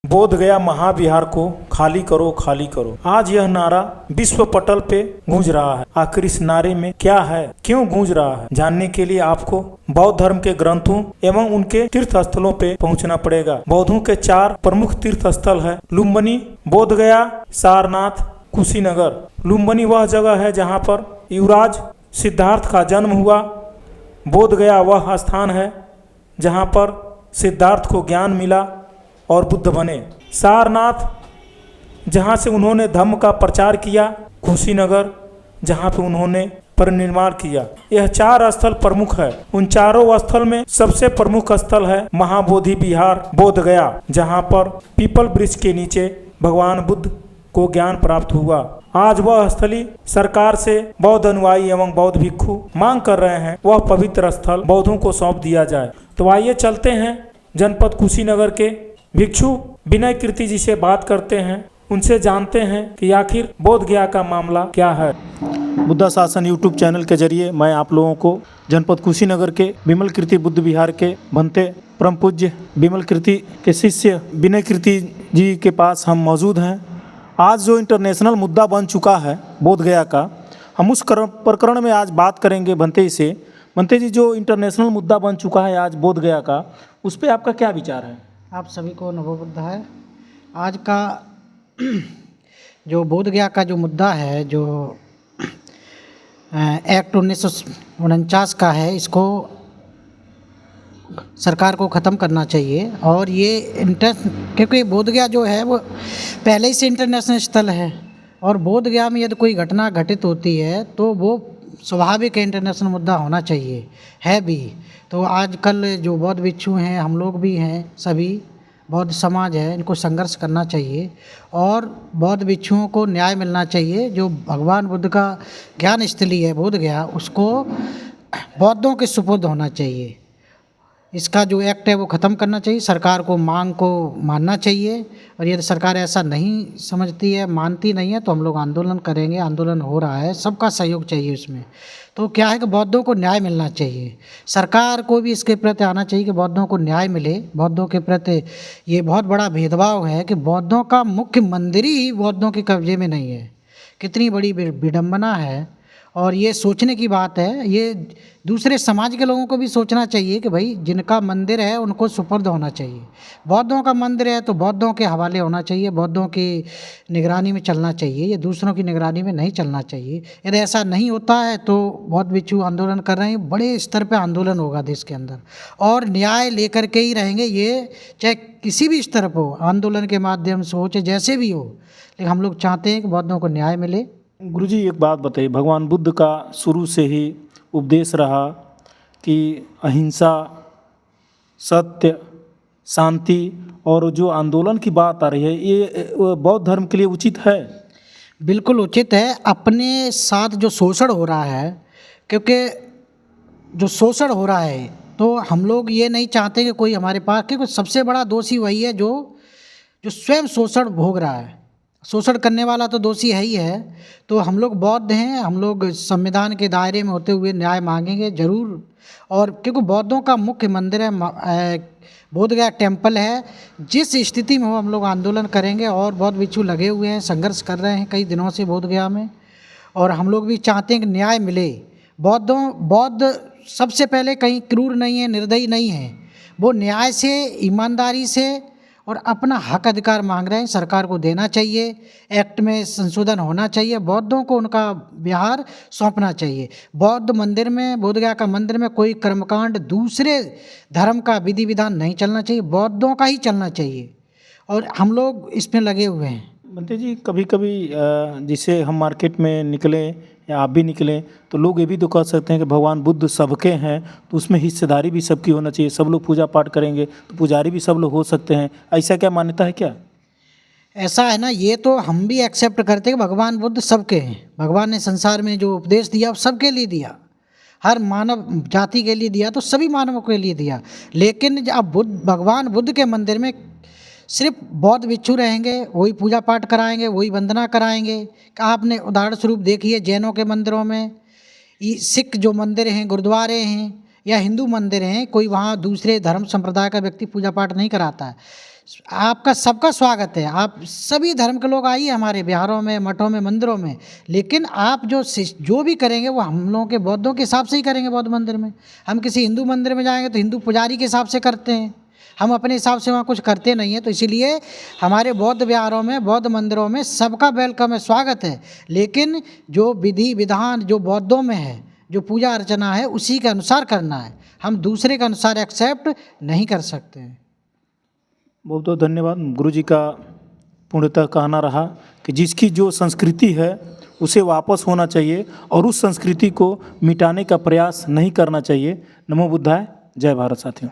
बोध गया महाविहार को खाली करो खाली करो। आज यह नारा विश्व पटल पे गूंज रहा है। आखिर इस नारे में क्या है, क्यों गूंज रहा है, जानने के लिए आपको बौद्ध धर्म के ग्रंथों एवं उनके तीर्थ स्थलों पे पहुंचना पड़ेगा। बौद्धों के 4 प्रमुख तीर्थ स्थल है: लुम्बिनी, बोध गया, सारनाथ, कुशीनगर। लुम्बिनी वह जगह है जहाँ पर युवराज सिद्धार्थ का जन्म हुआ। बोध गया वह स्थान है जहाँ पर सिद्धार्थ को ज्ञान मिला और बुद्ध बने। सारनाथ जहाँ से उन्होंने धम्म का प्रचार किया। कुशीनगर जहाँ पे उन्होंने परिनिर्वाण किया। यह 4 स्थल प्रमुख है। उन चारों स्थल में सबसे प्रमुख स्थल है महाबोधि विहार बोध गया, जहाँ पर पीपल वृक्ष के नीचे भगवान बुद्ध को ज्ञान प्राप्त हुआ। आज वह स्थली सरकार से बौद्ध अनुयायी एवं बौद्ध भिक्षु मांग कर रहे हैं वह पवित्र स्थल बौद्धों को सौंप दिया जाए। तो आइए चलते हैं जनपद कुशीनगर के भिक्षु विनय कीर्ति जी से बात करते हैं, उनसे जानते हैं कि आखिर बोध गया का मामला क्या है। बुद्धा शासन यूट्यूब चैनल के जरिए मैं आप लोगों को जनपद कुशीनगर के विमल कीर्ति बुद्ध विहार के बनते परम पूज्य विमल कीर्ति के शिष्य विनय कीर्ति जी के पास हम मौजूद हैं। आज जो इंटरनेशनल मुद्दा बन चुका है बोध गया का, हम उस प्रकरण में आज बात करेंगे बनते से। बनते जी, जो इंटरनेशनल मुद्दा बन चुका है आज बोध गया का, उस पर आपका क्या विचार है? आप सभी को नवोबुद्ध है। आज का जो बोध गया का जो मुद्दा है, जो एक्ट 1949 का है, इसको सरकार को ख़त्म करना चाहिए। और ये क्योंकि बोध गया जो है वो पहले ही से इंटरनेशनल स्थल है, और बोध गया में यदि कोई घटना घटित होती है तो वो स्वाभाविक इंटरनेशनल मुद्दा होना चाहिए, है भी। तो आजकल जो बौद्ध भिक्षु हैं, हम लोग भी हैं, सभी बौद्ध समाज है, इनको संघर्ष करना चाहिए और बौद्ध भिक्षुओं को न्याय मिलना चाहिए। जो भगवान बुद्ध का ज्ञान स्थली है बोध गया, उसको बौद्धों के सुपुर्द होना चाहिए। इसका जो एक्ट है वो ख़त्म करना चाहिए। सरकार को मांग को मानना चाहिए, और यदि सरकार ऐसा नहीं समझती है, मानती नहीं है, तो हम लोग आंदोलन करेंगे। आंदोलन हो रहा है, सबका सहयोग चाहिए उसमें। तो क्या है कि बौद्धों को न्याय मिलना चाहिए। सरकार को भी इसके प्रति आना चाहिए कि बौद्धों को न्याय मिले। बौद्धों के प्रति ये बहुत बड़ा भेदभाव है कि बौद्धों का मुख्य मंदिर ही बौद्धों के कब्जे में नहीं है। कितनी बड़ी विडंबना है, और ये सोचने की बात है। ये दूसरे समाज के लोगों को भी सोचना चाहिए कि भाई जिनका मंदिर है उनको सुपुर्द होना चाहिए। बौद्धों का मंदिर है तो बौद्धों के हवाले होना चाहिए, बौद्धों की निगरानी में चलना चाहिए, ये दूसरों की निगरानी में नहीं चलना चाहिए। यदि ऐसा नहीं होता है तो बौद्ध भिक्षु आंदोलन कर रहे हैं, बड़े स्तर पर आंदोलन होगा देश के अंदर, और न्याय लेकर के ही रहेंगे। ये चाहे किसी भी स्तर पर हो, आंदोलन के माध्यम से हो, चाहे जैसे भी हो, लेकिन हम लोग चाहते हैं कि बौद्धों को न्याय मिले। गुरुजी, एक बात बताइए, भगवान बुद्ध का शुरू से ही उपदेश रहा कि अहिंसा, सत्य, शांति, और जो आंदोलन की बात आ रही है, ये बौद्ध धर्म के लिए उचित है? बिल्कुल उचित है। अपने साथ जो शोषण हो रहा है, क्योंकि जो शोषण हो रहा है, तो हम लोग ये नहीं चाहते कि कोई हमारे पास, क्योंकि सबसे बड़ा दोषी वही है जो स्वयं शोषण भोग रहा है। शोषण करने वाला तो दोषी है ही है। तो हम लोग बौद्ध हैं, हम लोग संविधान के दायरे में होते हुए न्याय मांगेंगे ज़रूर। और क्योंकि बौद्धों का मुख्य मंदिर है, बोध गया टेम्पल है। जिस स्थिति में हो हम लोग आंदोलन करेंगे, और बौद्ध भिक्षु लगे हुए हैं, संघर्ष कर रहे हैं कई दिनों से बोध गया में, और हम लोग भी चाहते हैं कि न्याय मिले। बौद्ध सबसे पहले कहीं क्रूर नहीं है, निर्दयी नहीं है। वो न्याय से, ईमानदारी से और अपना हक अधिकार मांग रहे हैं। सरकार को देना चाहिए, एक्ट में संशोधन होना चाहिए, बौद्धों को उनका विहार सौंपना चाहिए। बौद्ध मंदिर में, बोध गया का मंदिर में कोई कर्मकांड दूसरे धर्म का विधि विधान नहीं चलना चाहिए, बौद्धों का ही चलना चाहिए, और हम लोग इसमें लगे हुए हैं। बनते जी, कभी कभी जिसे हम मार्केट में निकलें या आप भी निकलें, तो लोग ये भी तो कह सकते हैं कि भगवान बुद्ध सबके हैं, तो उसमें हिस्सेदारी भी सबकी होना चाहिए। सब लोग पूजा पाठ करेंगे तो पुजारी भी सब लोग हो सकते हैं। ऐसा क्या मान्यता है क्या? ऐसा है ना, ये तो हम भी एक्सेप्ट करते हैं कि भगवान बुद्ध सबके हैं। भगवान ने संसार में जो उपदेश दिया वो सबके लिए दिया, हर मानव जाति के लिए दिया, तो सभी मानवों के लिए दिया। लेकिन अब भगवान बुद्ध के मंदिर में सिर्फ बौद्ध भिक्षु रहेंगे, वही पूजा पाठ कराएंगे, वही वंदना कराएंगे। आपने उदाहरण स्वरूप देखिए, जैनों के मंदिरों में, सिख जो मंदिर हैं, गुरुद्वारे हैं, या हिंदू मंदिर हैं, कोई वहाँ दूसरे धर्म संप्रदाय का व्यक्ति पूजा पाठ नहीं कराता है। आपका सबका स्वागत है। आप सभी धर्म के लोग आइए हमारे बिहारों में, मठों में, मंदिरों में, लेकिन आप जो भी करेंगे वो हम लोगों के बौद्धों के हिसाब से ही करेंगे। बौद्ध मंदिर में हम किसी हिंदू मंदिर में जाएंगे तो हिंदू पुजारी के हिसाब से करते हैं, हम अपने हिसाब से वहाँ कुछ करते नहीं हैं। तो इसीलिए हमारे बौद्ध विहारों में, बौद्ध मंदिरों में सबका वेलकम है, स्वागत है, लेकिन जो विधि विधान जो बौद्धों में है, जो पूजा अर्चना है, उसी के अनुसार करना है। हम दूसरे के अनुसार एक्सेप्ट नहीं कर सकते हैं। बहुत बहुत धन्यवाद। गुरुजी का पूर्णतः कहना रहा कि जिसकी जो संस्कृति है उसे वापस होना चाहिए और उस संस्कृति को मिटाने का प्रयास नहीं करना चाहिए। नमो बुद्धाय। जय भारत साथियों।